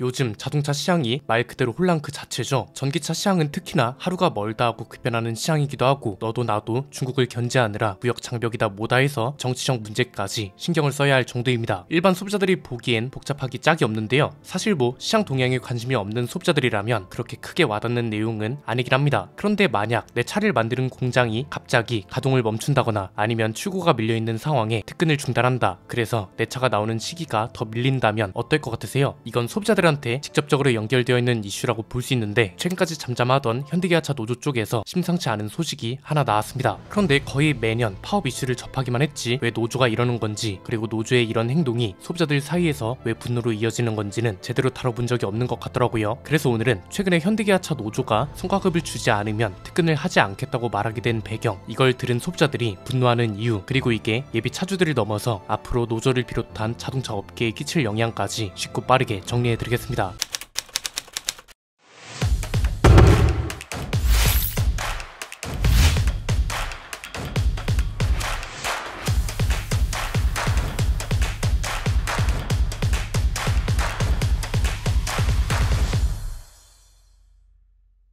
요즘 자동차 시장이 말 그대로 혼란 그 자체죠. 전기차 시장은 특히나 하루가 멀다 하고 급변하는 시장이기도 하고, 너도 나도 중국을 견제하느라 무역 장벽이다 뭐다 해서 정치적 문제까지 신경을 써야 할 정도입니다. 일반 소비자들이 보기엔 복잡하기 짝이 없는데요. 사실 뭐 시장 동향에 관심이 없는 소비자들이라면 그렇게 크게 와닿는 내용은 아니긴 합니다. 그런데 만약 내 차를 만드는 공장이 갑자기 가동을 멈춘다거나 아니면 출고가 밀려있는 상황에 특근을 중단한다, 그래서 내 차가 나오는 시기가 더 밀린다면 어떨 것 같으세요? 이건 소비자들한테 직접적으로 연결되어 있는 이슈라고 볼 수 있는데, 최근까지 잠잠하던 현대기아차 노조 쪽에서 심상치 않은 소식이 하나 나왔습니다. 그런데 거의 매년 파업 이슈를 접하기만 했지 왜 노조가 이러는 건지, 그리고 노조의 이런 행동이 소비자들 사이에서 왜 분노로 이어지는 건지는 제대로 다뤄본 적이 없는 것 같더라고요. 그래서 오늘은 최근에 현대기아차 노조가 성과급을 주지 않으면 특근을 하지 않겠다고 말하게 된 배경, 이걸 들은 소비자들이 분노하는 이유, 그리고 이게 예비 차주들을 넘어서 앞으로 노조를 비롯한 자동차 업계에 끼칠 영향까지 쉽고 빠르게 정리해드리겠습니다.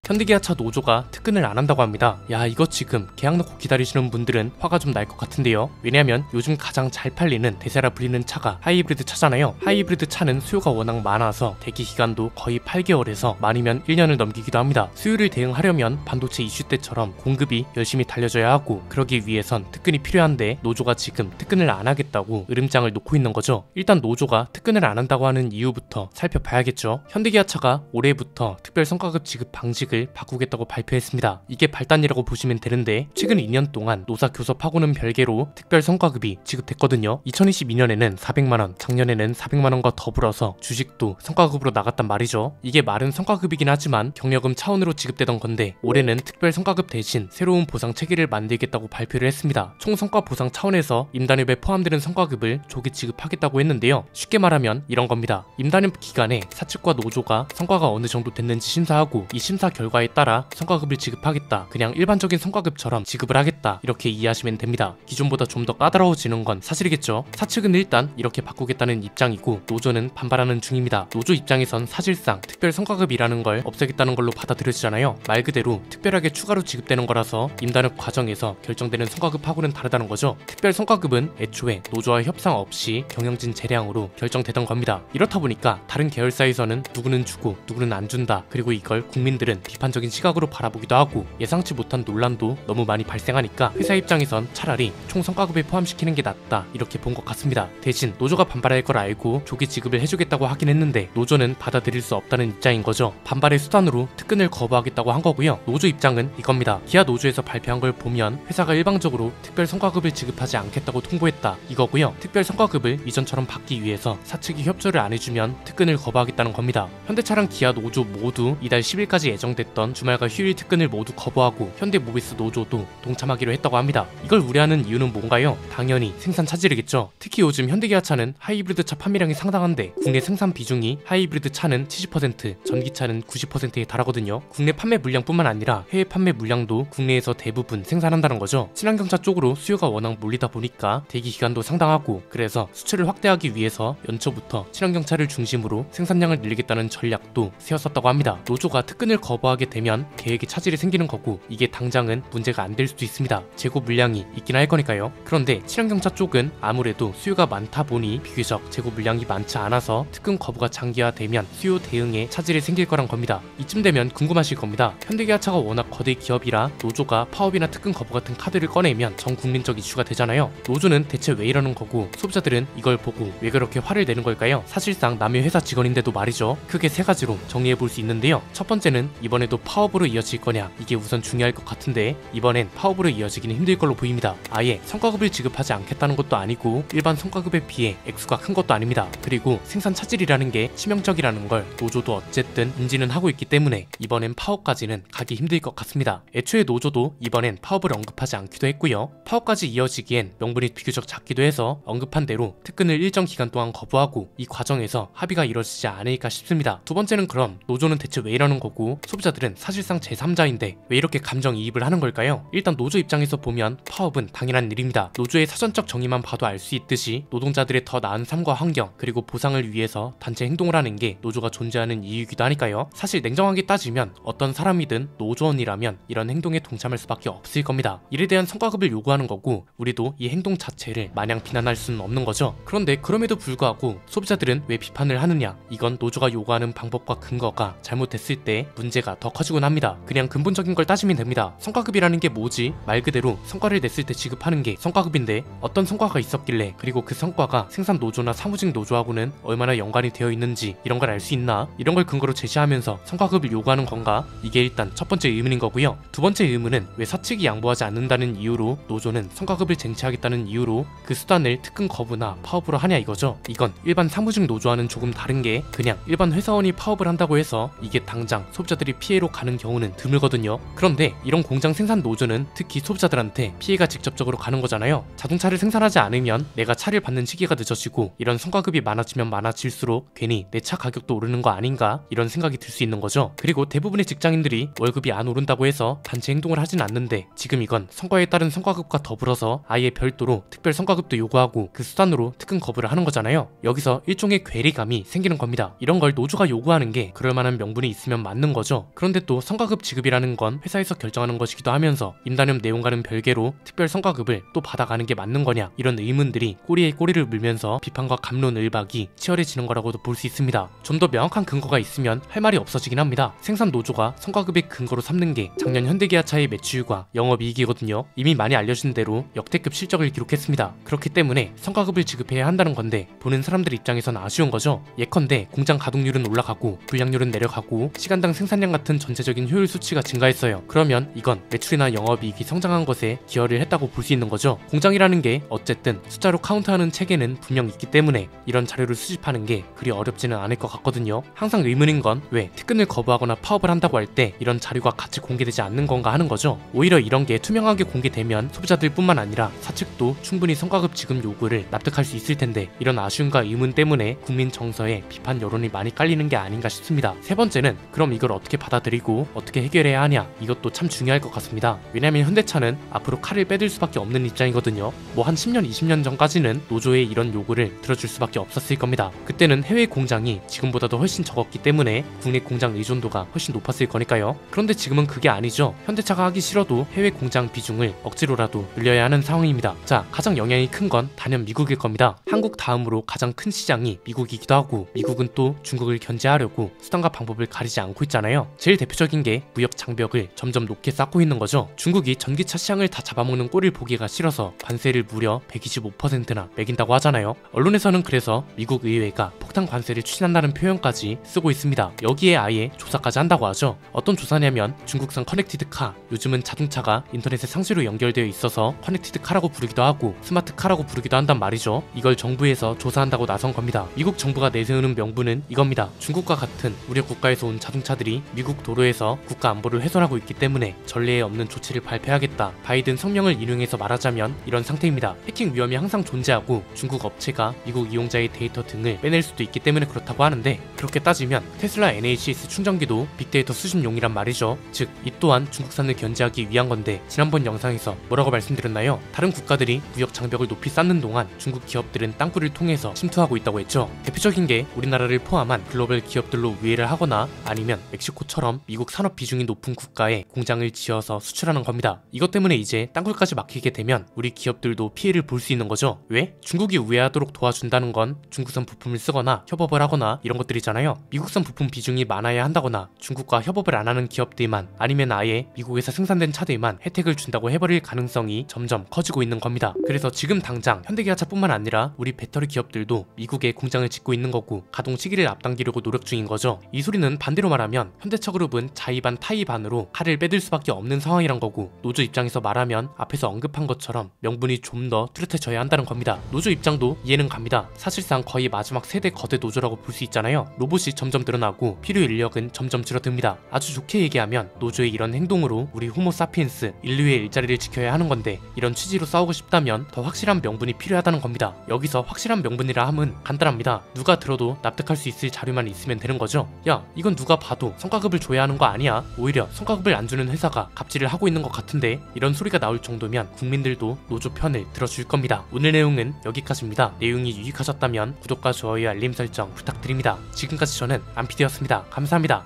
현대기아차 노조가 특근을 안 한다고 합니다. 야, 이거 지금 계약 넣고 기다리시는 분들은 화가 좀 날 것 같은데요. 왜냐면 요즘 가장 잘 팔리는 대세라 불리는 차가 하이브리드 차잖아요. 하이브리드 차는 수요가 워낙 많아서 대기 기간도 거의 8개월에서 많으면 1년을 넘기기도 합니다. 수요를 대응하려면 반도체 이슈 때처럼 공급이 열심히 달려져야 하고, 그러기 위해선 특근이 필요한데 노조가 지금 특근을 안 하겠다고 으름장을 놓고 있는 거죠. 일단 노조가 특근을 안 한다고 하는 이유부터 살펴봐야겠죠. 현대기아차가 올해부터 특별 성과급 지급 방식을 바꾸겠다고 발표했습니다. 이게 발단이라고 보시면 되는데, 최근 2년 동안 노사 교섭하고는 별개로 특별 성과급이 지급됐거든요. 2022년에는 400만원, 작년에는 400만원과 더불어서 주식도 성과급으로 나갔단 말이죠. 이게 말은 성과급이긴 하지만 경력금 차원으로 지급되던 건데, 올해는 특별 성과급 대신 새로운 보상 체계를 만들겠다고 발표를 했습니다. 총 성과 보상 차원에서 임단협에 포함되는 성과급을 조기 지급하겠다고 했는데요. 쉽게 말하면 이런 겁니다. 임단협 기간에 사측과 노조가 성과가 어느 정도 됐는지 심사하고, 이 심사 결과에 따라 성과급을 지급하겠다, 그냥 일반적인 성과급처럼 지급을 하겠다, 이렇게 이해하시면 됩니다. 기존보다 좀 더 까다로워지는 건 사실이겠죠. 사측은 일단 이렇게 바꾸겠다는 입장이고, 노조는 반발하는 중입니다. 노조 입장에선 사실상 특별 성과급이라는 걸 없애겠다는 걸로 받아들여지잖아요. 말 그대로 특별하게 추가로 지급되는 거라서 임단협 과정에서 결정되는 성과급하고는 다르다는 거죠. 특별 성과급은 애초에 노조와 협상 없이 경영진 재량으로 결정되던 겁니다. 이렇다 보니까 다른 계열사에서는 누구는 주고 누구는 안 준다, 그리고 이걸 국민들은 비판적인 시각으로 바라보기도 하고, 예상치 못한 논란도 너무 많이 발생하니까 회사 입장에선 차라리 총 성과급에 포함시키는 게 낫다, 이렇게 본 것 같습니다. 대신 노조가 반발할 걸 알고 조기 지급을 해주겠다고 하긴 했는데, 노조는 받아들일 수 없다는 입장인 거죠. 반발의 수단으로 특근을 거부하겠다고 한 거고요. 노조 입장은 이겁니다. 기아 노조에서 발표한 걸 보면 회사가 일방적으로 특별 성과급을 지급하지 않겠다고 통보했다, 이거고요. 특별 성과급을 이전처럼 받기 위해서 사측이 협조를 안 해주면 특근을 거부하겠다는 겁니다. 현대차랑 기아 노조 모두 이달 10일까지 예정됐던 주말과 휴일 특근을 모두 거부하고, 현대모비스 노조도 동참하기로 했다고 합니다. 이걸 우려하는 이유는 뭔가요? 당연히 생산 차질이겠죠. 특히 요즘 현대기아차는 하이브리드 차 판매량이 상당한데, 국내 생산 비중이 하이브리드 차는 70%, 전기차는 90%에 달하거든요. 국내 판매 물량뿐만 아니라 해외 판매 물량도 국내에서 대부분 생산한다는 거죠. 친환경차 쪽으로 수요가 워낙 몰리다 보니까 대기 기간도 상당하고, 그래서 수출을 확대하기 위해서 연초부터 친환경차를 중심으로 생산량을 늘리겠다는 전략도 세웠었다고 합니다. 노조가 특근을 거부하게 되면 계획에 차질이 생기는 거고, 이게 당장은 문제가 안 될 수도 있습니다. 재고 물량이 있긴 할 거니까요. 그런데 친환경차 쪽은 아무래도 수요가 많다 보니 비교적 재고 물량이 많지 않아서 특근 거부가 장기화되면 수요 대응에 차질이 생길 거란 겁니다. 이쯤 되면 궁금하실 겁니다. 현대기아차가 워낙 거대 기업이라 노조가 파업이나 특근 거부 같은 카드를 꺼내면 전 국민적 이슈가 되잖아요. 노조는 대체 왜 이러는 거고, 소비자들은 이걸 보고 왜 그렇게 화를 내는 걸까요? 사실상 남의 회사 직원인데도 말이죠. 크게 세 가지로 정리해 볼 수 있는데요. 첫 번째는 이번에도 파업으로 이어질 거냐, 이게 우선 중요할 것 같은데, 이번엔 파업으로 이어지기는 힘들 걸로 보입니다. 아예 성과급을 지급하지 않겠다는 것도 아니고, 일반 성과급에 비해 액수가 큰 것도 아닙니다. 그리고 생산 차질이라는 게 치명적이라는 걸 노조도 어쨌든 인지는 하고 있기 때문에 이번엔 파업까지는 가기 힘들 것 같습니다. 애초에 노조도 이번엔 파업을 언급하지 않기도 했고요. 파업까지 이어지기엔 명분이 비교적 작기도 해서 언급한 대로 특근을 일정 기간 동안 거부하고, 이 과정에서 합의가 이뤄지지 않을까 싶습니다. 두 번째는 그럼 노조는 대체 왜 이러는 거고, 소비자들 소비자들은 사실상 제3자인데 왜 이렇게 감정이입을 하는 걸까요? 일단 노조 입장에서 보면 파업은 당연한 일입니다. 노조의 사전적 정의만 봐도 알 수 있듯이 노동자들의 더 나은 삶과 환경 그리고 보상을 위해서 단체 행동을 하는 게 노조가 존재하는 이유이기도 하니까요. 사실 냉정하게 따지면 어떤 사람이든 노조원이라면 이런 행동에 동참할 수밖에 없을 겁니다. 이에 대한 성과급을 요구하는 거고 우리도 이 행동 자체를 마냥 비난할 수는 없는 거죠. 그런데 그럼에도 불구하고 소비자들은 왜 비판을 하느냐? 이건 노조가 요구하는 방법과 근거가 잘못됐을 때 문제가 더 커지곤 합니다. 그냥 근본적인 걸 따지면 됩니다. 성과급이라는 게 뭐지? 말 그대로 성과를 냈을 때 지급하는 게 성과급인데 어떤 성과가 있었길래 그리고 그 성과가 생산 노조나 사무직 노조하고는 얼마나 연관이 되어 있는지 이런 걸 알 수 있나? 이런 걸 근거로 제시하면서 성과급을 요구하는 건가? 이게 일단 첫 번째 의문인 거고요. 두 번째 의문은 왜 사측이 양보하지 않는다는 이유로 노조는 성과급을 쟁취하겠다는 이유로 그 수단을 특근 거부나 파업으로 하냐 이거죠. 이건 일반 사무직 노조와는 조금 다른 게 그냥 일반 회사원이 파업을 한다고 해서 이게 당장 소비자들이 피해로 가는 경우는 드물거든요. 그런데 이런 공장 생산 노조는 특히 소비자들한테 피해가 직접적으로 가는 거잖아요. 자동차를 생산하지 않으면 내가 차를 받는 시기가 늦어지고 이런 성과급이 많아지면 많아질수록 괜히 내 차 가격도 오르는 거 아닌가 이런 생각이 들 수 있는 거죠. 그리고 대부분의 직장인들이 월급이 안 오른다고 해서 단체 행동을 하진 않는데 지금 이건 성과에 따른 성과급과 더불어서 아예 별도로 특별 성과급도 요구하고 그 수단으로 특근 거부를 하는 거잖아요. 여기서 일종의 괴리감이 생기는 겁니다. 이런 걸 노조가 요구하는 게 그럴 만한 명분이 있으면 맞는 거죠. 그런데 또 성과급 지급이라는 건 회사에서 결정하는 것이기도 하면서 임단협 내용과는 별개로 특별 성과급을 또 받아가는 게 맞는 거냐 이런 의문들이 꼬리에 꼬리를 물면서 비판과 갑론을박이 치열해지는 거라고도 볼 수 있습니다. 좀 더 명확한 근거가 있으면 할 말이 없어지긴 합니다. 생산 노조가 성과급의 근거로 삼는 게 작년 현대기아차의 매출과 영업이익이거든요. 이미 많이 알려진 대로 역대급 실적을 기록했습니다. 그렇기 때문에 성과급을 지급해야 한다는 건데 보는 사람들 입장에선 아쉬운 거죠. 예컨대 공장 가동률은 올라가고 불량률은 내려가고 시간당 생산량 같은 전체적인 효율 수치가 증가했어요. 그러면 이건 매출이나 영업이익이 성장한 것에 기여를 했다고 볼 수 있는 거죠. 공장이라는 게 어쨌든 숫자로 카운트하는 체계는 분명 있기 때문에 이런 자료를 수집하는 게 그리 어렵지는 않을 것 같거든요. 항상 의문인 건 왜 특근을 거부하거나 파업을 한다고 할 때 이런 자료가 같이 공개되지 않는 건가 하는 거죠. 오히려 이런 게 투명하게 공개되면 소비자들 뿐만 아니라 사측도 충분히 성과급 지급 요구를 납득할 수 있을 텐데 이런 아쉬움과 의문 때문에 국민 정서에 비판 여론이 많이 깔리는 게 아닌가 싶습니다. 세 번째는 그럼 이걸 어떻게 받아들이고 어떻게 해결해야 하냐 이것도 참 중요할 것 같습니다. 왜냐면 현대차는 앞으로 칼을 빼들 수밖에 없는 입장이거든요. 뭐 한 10년 20년 전까지는 노조의 이런 요구를 들어줄 수밖에 없었을 겁니다. 그때는 해외 공장이 지금보다도 훨씬 적었기 때문에 국내 공장 의존도가 훨씬 높았을 거니까요. 그런데 지금은 그게 아니죠. 현대차가 하기 싫어도 해외 공장 비중을 억지로라도 늘려야 하는 상황입니다. 자, 가장 영향이 큰 건 단연 미국일 겁니다. 한국 다음으로 가장 큰 시장이 미국이기도 하고 미국은 또 중국을 견제하려고 수단과 방법을 가리지 않고 있잖아요. 제일 대표적인 게 무역 장벽을 점점 높게 쌓고 있는 거죠. 중국이 전기차 시장을 다 잡아먹는 꼴을 보기가 싫어서 관세를 무려 125%나 매긴다고 하잖아요. 언론에서는 그래서 미국 의회가 폭탄 관세를 추진한다는 표현까지 쓰고 있습니다. 여기에 아예 조사까지 한다고 하죠. 어떤 조사냐면 중국산 커넥티드 카, 요즘은 자동차가 인터넷에 상시로 연결되어 있어서 커넥티드 카라고 부르기도 하고 스마트 카라고 부르기도 한단 말이죠. 이걸 정부에서 조사한다고 나선 겁니다. 미국 정부가 내세우는 명분은 이겁니다. 중국과 같은 우리 국가에서 온 자동차들이 미국 도로에서 국가 안보를 훼손하고 있기 때문에 전례에 없는 조치를 발표하겠다. 바이든 성명을 인용해서 말하자면 이런 상태입니다. 해킹 위험이 항상 존재하고 중국 업체가 미국 이용자의 데이터 등을 빼낼 수도 있기 때문에 그렇다고 하는데 그렇게 따지면 테슬라 NHS 충전기도 빅데이터 수집용이란 말이죠. 즉, 이 또한 중국산을 견제하기 위한 건데 지난번 영상에서 뭐라고 말씀드렸나요? 다른 국가들이 무역 장벽을 높이 쌓는 동안 중국 기업들은 땅굴을 통해서 침투하고 있다고 했죠. 대표적인 게 우리나라를 포함한 글로벌 기업들로 우회를 하거나 아니면 멕시코처럼 미국 산업 비중이 높은 국가에 공장을 지어서 수출하는 겁니다. 이것 때문에 이제 땅굴까지 막히게 되면 우리 기업들도 피해를 볼 수 있는 거죠. 왜? 중국이 우회하도록 도와준다는 건 중국산 부품을 쓰거나 협업을 하거나 이런 것들이잖아요. 미국산 부품 비중이 많아야 한다거나 중국과 협업을 안 하는 기업들만 아니면 아예 미국에서 생산된 차들만 혜택을 준다고 해버릴 가능성이 점점 커지고 있는 겁니다. 그래서 지금 당장 현대기아차뿐만 아니라 우리 배터리 기업들도 미국에 공장을 짓고 있는 거고 가동 시기를 앞당기려고 노력 중인 거죠. 이 소리는 반대로 말하면 현대차 그룹은 자의 반 타의 반으로 칼을 빼들 수밖에 없는 상황이란 거고 노조 입장에서 말하면 앞에서 언급한 것처럼 명분이 좀 더 뚜렷해져야 한다는 겁니다. 노조 입장도 이해는 갑니다. 사실상 거의 마지막 세대 거대 노조라고 볼 수 있잖아요. 로봇이 점점 늘어나고 필요 인력은 점점 줄어듭니다. 아주 좋게 얘기하면 노조의 이런 행동으로 우리 호모사피엔스 인류의 일자리를 지켜야 하는 건데 이런 취지로 싸우고 싶다면 더 확실한 명분이 필요하다는 겁니다. 여기서 확실한 명분이라 함은 간단합니다. 누가 들어도 납득할 수 있을 자료만 있으면 되는 거죠. 야, 이건 누가 봐도 성과급을 성과급을 줘야 하는 거 아니야? 오히려 성과급을 안 주는 회사가 갑질을 하고 있는 것 같은데 이런 소리가 나올 정도면 국민들도 노조 편을 들어줄 겁니다. 오늘 내용은 여기까지입니다. 내용이 유익하셨다면 구독과 좋아요 알림 설정 부탁드립니다. 지금까지 저는 안피디였습니다. 감사합니다.